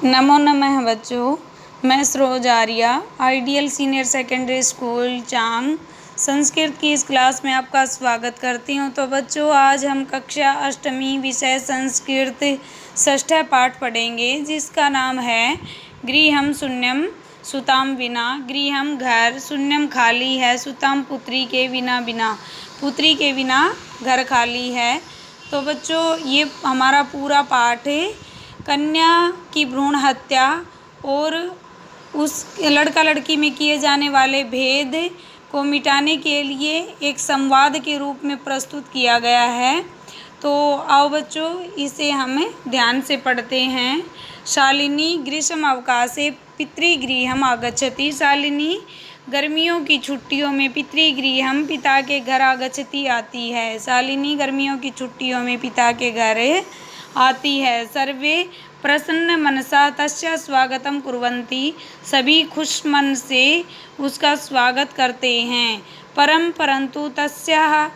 नमो नमः बच्चों। मैं Saroj Arya ideal senior secondary school Chang Sanskrit की इस क्लास में आपका स्वागत करती हूँ। तो बच्चों, आज हम कक्षा अष्टमी विषय संस्कृत षष्ठ पाठ पढ़ेंगे, जिसका नाम है गृहम शून्यम सुताम बिना। गृहम घर, शून्यम खाली है, सुताम पुत्री के बिना बिना, पुत्री के बिना घर खाली है। तो बच्चों, ये हमारा पूरा पाठ कन्या की भ्रूण हत्या और उस लड़का लड़की में किए जाने वाले भेद को मिटाने के लिए एक संवाद के रूप में प्रस्तुत किया गया है। तो आओ बच्चों, इसे हम ध्यान से पढ़ते हैं। शालिनी ग्रीष्म अवकाशे पितृगृहम आगच्छति। शालिनी गर्मियों की छुट्टियों में पितृगृहम पिता के घर आगच्छति आती है। शालिनी गर्मियों की छुट्टियों में पिता के घर आती है। सर्वे प्रसन्न मनसा तस्य स्वागतम कुर्वन्ति। सभी खुश मन से उसका स्वागत करते हैं। परंतु तस्याः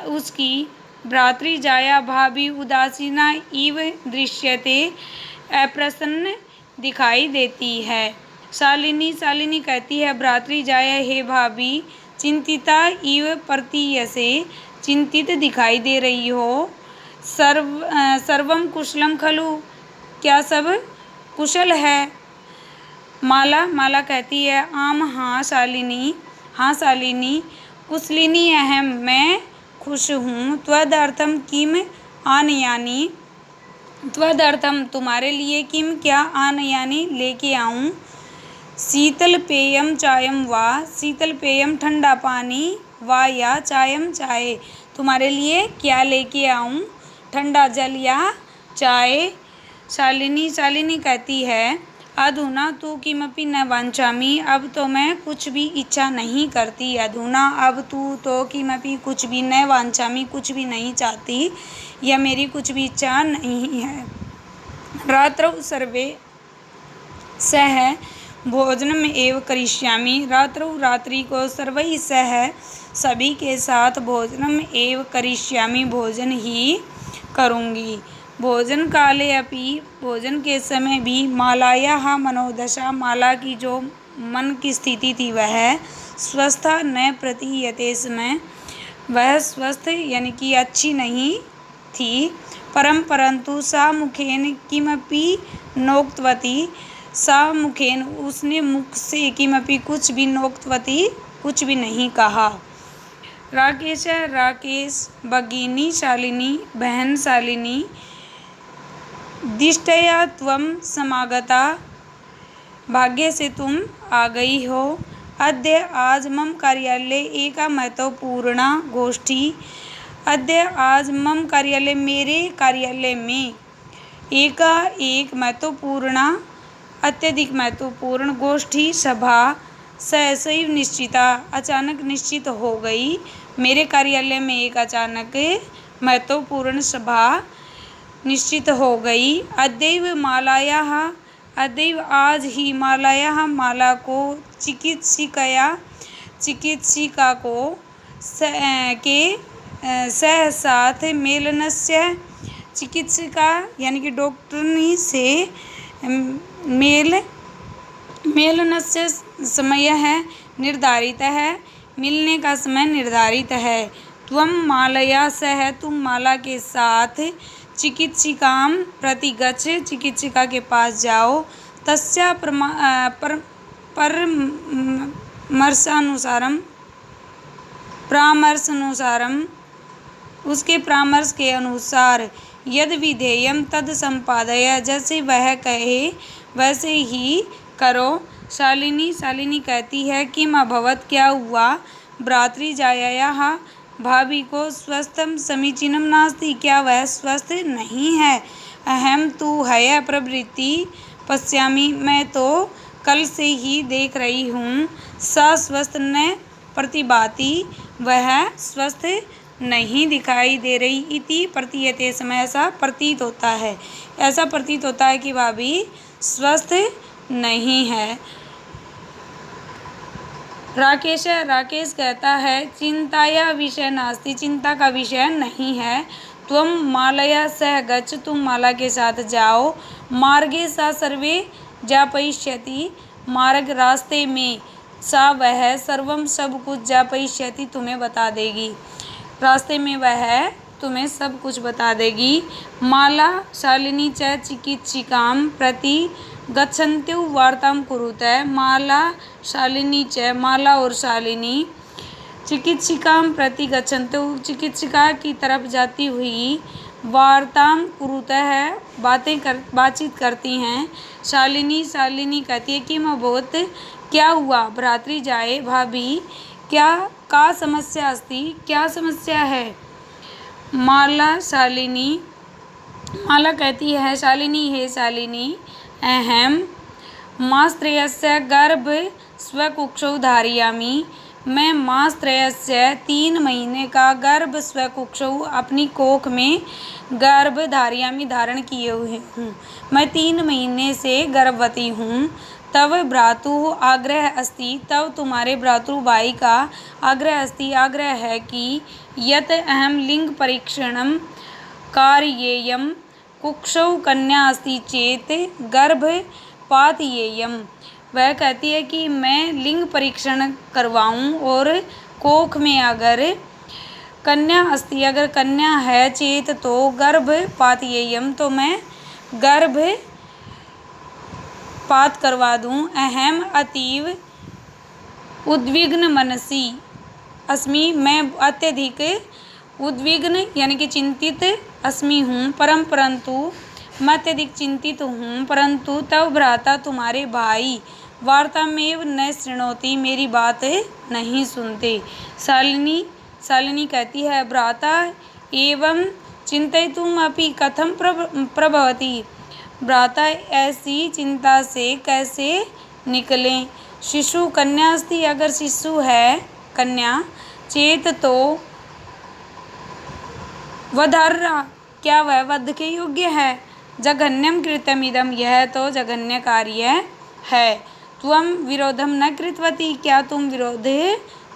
उसकी भ्रातृजाया भाभी उदासीना इव दृश्यते, अप्रसन्न दिखाई देती है। शालिनी कहती है, भ्रातृजाया हे भाभी, चिंतिता इव प्रतीयसे, चिंतित दिखाई दे रही हो। सर्वम कुशलम खलु, क्या सब कुशल है। माला कहती है, आम हाँ शालिनी, कुशलिनी अहम, मैं खुश हूँ। त्वदर्थम किम आनयानि, त्वदर्थम तुम्हारे लिए, किम क्या, आनयानि लेके आऊँ। शीतल पेयम चायम वा, शीतल पेयम ठंडा पानी, वा या चायम चाय, तुम्हारे लिए क्या लेके आऊँ, ठंडा जल या चाय। शालिनी कहती है, अधुना तू किमपि न वांछामि, अब तो मैं कुछ भी इच्छा नहीं करती। अधुना अब तू तो किमपि कुछ भी, न वांछामि कुछ भी नहीं चाहती, या मेरी कुछ भी इच्छा नहीं है। रात्रौ सर्वे सह भोजनम एव करिष्यामि, रात्रि को सर्वैः सह सभी के साथ भोजनम एव करिष्यामि, भोजन ही करूँगी। भोजन काले अपि, भोजन के समय भी, मालायाः मनोदशा, माला की जो मन की स्थिति थी वह स्वस्था न प्रतीयते, समय वह स्वस्थ यानी कि अच्छी नहीं थी। परंतु सा मुखेन किमपि नोक्तवती, सा मुखेन उसने मुख से, किमपि कुछ भी, नोक्तवती कुछ भी नहीं कहा। राकेश भगिनी शालिनी, बहन शालिनी, दिष्टया त्वं समागता, भाग्य से तुम आ गई हो। अद्य आज मम कार्यालय एका महत्वपूर्णा गोष्ठी, अद्य आज मम कार्यालय, मेरे कार्यालय में, एक महत्वपूर्णा अत्यधिक महत्वपूर्ण, गोष्ठी सभा सहसैव निश्चिता, अचानक निश्चित हो गई। मेरे कार्यालय में एक अचानक महत्वपूर्ण सभा निश्चित हो गई। अद्यैव मालायाः, अद्यैव आज ही, मालायाः माला को, चिकित्सिका को के सह साथ, मेलनस्य, चिकित्सिका यानी कि डॉक्टरनी से मेलनस्य समय है निर्धारित है, मिलने का समय निर्धारित है। त्वं मालया सह, तुम माला के साथ, चिकित्सिकाम प्रति गच्छ, चिकित्सिका के पास जाओ। तस्या परामर्शानुसारम, उसके परामर्श के अनुसार, यद विधेयम तद संपादय, जैसे वह कहे वैसे ही करो। शालिनी कहती है, किम अभवत, क्या हुआ। भ्रातृजायायाः, भाभी को, स्वस्थम समीचीनम नास्ति, क्या वह स्वस्थ नहीं है। अहम तु हय प्रवृत्ति पश्यामि, मैं तो कल से ही देख रही हूँ। सा स्वस्थ न प्रतिभाति, वह स्वस्थ नहीं दिखाई दे रही। इति प्रतीयते, समय ऐसा प्रतीत होता है, ऐसा प्रतीत होता है कि भाभी स्वस्थ नहीं है। राकेश कहता है, चिंताया विषय नास्ति, चिंता का विषय नहीं है। त्वं मालया सह गच्छ, तुम माला के साथ जाओ। मार्गे सा सर्वे ज्ञापयिष्यति, मार्ग रास्ते में, सा वह, सर्वम सब कुछ, ज्ञापयिष्यति तुम्हें बता देगी, रास्ते में वह तुम्हें सब कुछ बता देगी। माला शालिनी च चिकित्सिकां प्रति गच्छन्त्यौ वार्तां कुरुतः। माला शालिनी च, माला और शालिनी, चिकित्सिकां प्रति गच्छन्त्यौ, चिकित्सिका की तरफ जाती हुई, वार्तां कुरुतः बातचीत करती हैं। शालिनी कहती है कि मैं बहुत, क्या हुआ, भ्रातृ जाए, भाभी क्या, का समस्या अस्ति, क्या समस्या है। माला कहती है, शालिनी हे शालिनी, अहम मासत्रयस्य गर्भ स्वकुक्षौ धारयामि, मैं मासत्रयस्य 3 महीने का गर्भ स्वकुक्षौ अपनी कोख में गर्भ धारयामि धारण किए हुए हूँ, मैं 3 महीने से गर्भवती हूँ। तव भ्रातुः आग्रह अस्ति, तब तुम्हारे भ्रातृ भाई का आग्रह अस्ति, आग्रह है कि यत अहम लिंग परीक्षणं कार्येयं कुक्षौ कन्या अस्ति चेत गर्भपातयेयं, वह कहती है कि मैं लिंग परीक्षण करवाऊं और कोख में अगर कन्या अस्ति, अगर कन्या है, चेत तो गर्भपातयेयं, तो मैं गर्भपात करवा दूं। अहम अतीव उद्विग्न मनसी अस्मि, मैं अत्यधिक उद्विग्न यानी कि चिंतित अस्मि हूँ, परंतु मैं अत्यधिक चिंतित हूँ, परंतु तव भ्राता तुम्हारे भाई वार्तामेव न शृणोति, मेरी बात नहीं सुनते। शालिनी कहती है, भ्राता एवं चिंतयितुम् अपि कथं प्रभवति, भ्राता ऐसी चिंता से कैसे निकलें। शिशु कन्या अस्ति, अगर शिशु है कन्या, चेत तो वधार्हा, क्या वह वध के योग्य है। जघन्यम कृत्यमिदं, यह तो जघन्य कार्य है। त्वं विरोधम न कृतवती, क्या तुम विरोध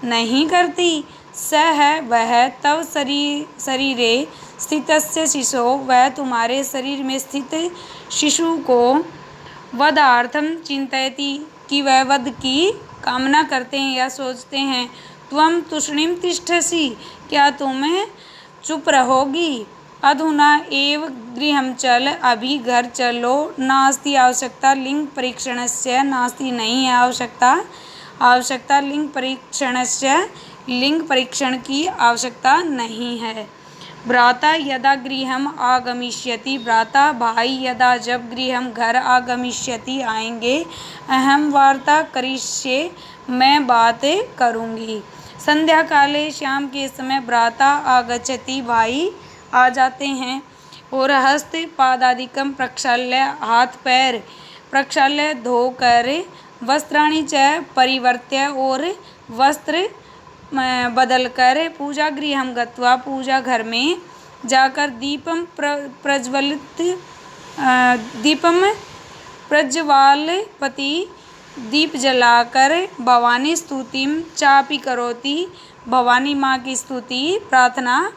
नहीं करती। स है वह, तव शरीरे स्थितस्य शिशो, वह तुम्हारे शरीर में स्थित शिशु को वधार्थम चिंतयति, कि वह वध की कामना करते हैं या सोचते हैं। त्वं तूष्णीं तिष्ठसि, क्या तुम चुप रहोगी। अधुना एव गृहं चल, अभी घर चलो। नास्ति आवश्यकता लिंग परीक्षणस्य, नास्ति नहीं है आवश्यकता लिंग परीक्षणस्य, लिंग परीक्षण की आवश्यकता नहीं है। भ्राता यदा गृहम आगमिष्यति, भ्राता भाई यदा जब गृहम घर आगमिष्यति आएंगे, अहम वार्ता करिष्ये, मैं बात करूँगी। संध्या काले, शाम के समय, भ्राता आगच्छति, भाई आ जाते हैं। और हस्त पादादिकं प्रक्षाल्य, हाथ पैर प्रक्षाल्य धोकर, वस्त्राणि च परिवर्त्य, और वस्त्र बदलकर, पूजा गृहं गत्वा, पूजा घर में जाकर, दीपम प्रज्वालपति, दीप जलाकर, भवानी स्तुतिं चापि करोति, भवानी माँ की स्तुति प्रार्थना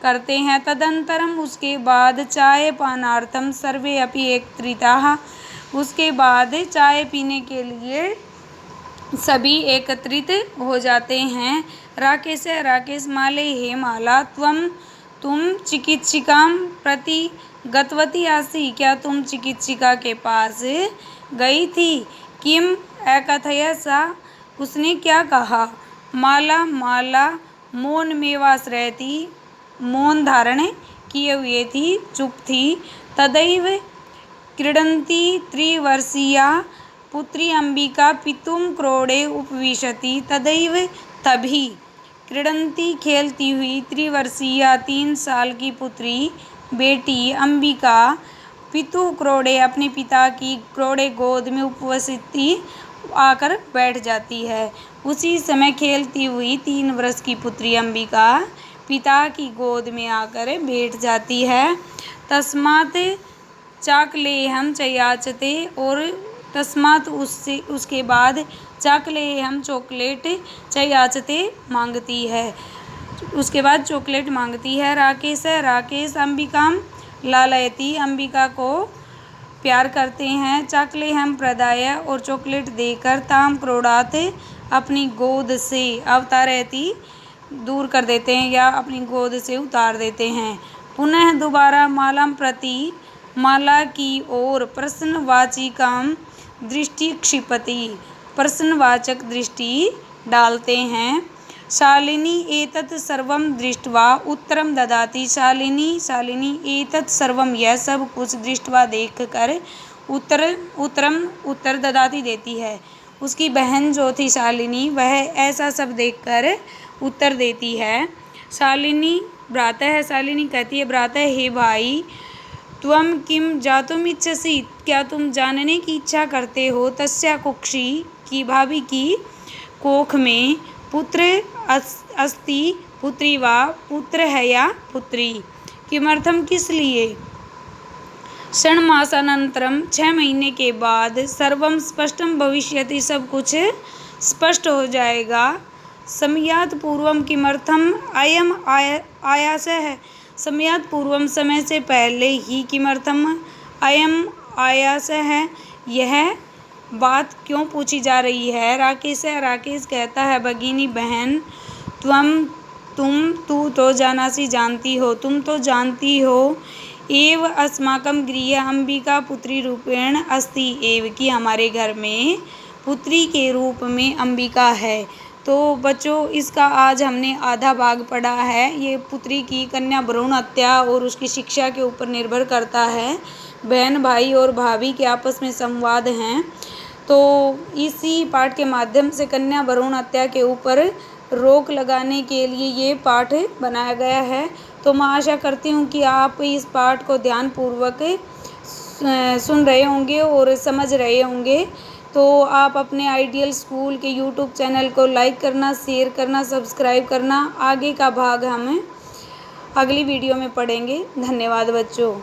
करते हैं। तदंतरम, उसके बाद, चाय पानार्थम सर्वे अपि एकत्रिताः, उसके बाद चाय पीने के लिए सभी एकत्रित हो जाते हैं। राकेश माले, हे माला, तुम चिकित्सिकां प्रति गतवती आसी, क्या तुम चिकित्सिका के पास गई थी। किम अकथय सा, उसने क्या कहा। माला मौन में वास रहती, मौन धारण किए हुए थी, चुप थी। तदैव क्रीडन्ती त्रिवर्षीया पुत्री अंबिका पितुं क्रोडे उपविशति, तदैव तभी, क्रीडन्ती खेलती हुई, त्रिवर्षीया 3 साल की पुत्री बेटी अंबिका, पितु क्रोडे अपने पिता की क्रोडे गोद में उपविशति आकर बैठ जाती है। उसी समय खेलती हुई 3 वर्ष की पुत्री अंबिका पिता की गोद में आकर बैठ जाती है। तस्मात् चाकलेहम च याचते, और तस्मात् उसके बाद चाकलेहम चॉकलेट च याचते मांगती है। उसके बाद चॉकलेट मांगती है। राकेश अंबिकाम लालयति, अंबिका को प्यार करते हैं। चाकलेहम प्रदाय, और चॉकलेट देकर। ताम क्रोडात, अपनी गोद से। अवतारयति, दूर कर देते हैं या अपनी गोद से उतार देते हैं। पुनः दोबारा मालाम प्रति, माला की ओर। प्रश्नवाचिकाम दृष्टि क्षिपति, प्रश्नवाचक दृष्टि डालते हैं। शालिनी एतत् सर्वम दृष्ट्वा उत्तरम ददाति, शालिनी एतत् सर्वम, यह सब कुछ। दृष्ट्वा देखकर। उत्तर ददाति, देती है। उसकी बहन जो थी शालिनी, वह ऐसा सब देखकर उत्तर देती है। शालिनी कहती है, भ्रातः, हे भाई, त्वं किम जातुम इच्छसि, क्या तुम जानने की इच्छा करते हो। तस्या कुक्षी, की भाभी की कोख में। पुत्र अस्ति, पुत्री वा, पुत्र है या पुत्री। किमर्थम, किस लिए। षण्मासानन्तरम, 6 महीने के बाद। सर्वम स्पष्टम भविष्यति, सब कुछ स्पष्ट हो जाएगा। समयात् पूर्वम, किमर्थम अयम आयासः, समयात् पूर्वम, समय से पहले ही। किमर्थम अयम आयासः, यह बात क्यों पूछी जा रही है। राकेश कहता है, भगिनी, बहन, तू तो जानासी, जानती हो। तुम तो जानती हो। एव अस्माकं गृहे अंबिका पुत्री रूपेण अस्ति एव, कि हमारे घर में पुत्री के रूप में अंबिका है। तो बच्चों, इसका आज हमने आधा भाग पढ़ा है। ये पुत्री की कन्या भ्रूण हत्या और उसकी शिक्षा के ऊपर निर्भर करता है। बहन, भाई और भाभी के आपस में संवाद हैं। तो इसी पाठ के माध्यम से कन्या भ्रूण हत्या के ऊपर रोक लगाने के लिए ये पाठ बनाया गया है। तो मैं आशा करती हूँ कि आप इस पाठ को ध्यानपूर्वक सुन रहे होंगे और समझ रहे होंगे। तो आप अपने आइडियल स्कूल के यूट्यूब चैनल को लाइक करना, शेयर करना, सब्सक्राइब करना। आगे का भाग हम अगली वीडियो में पढ़ेंगे। धन्यवाद बच्चों।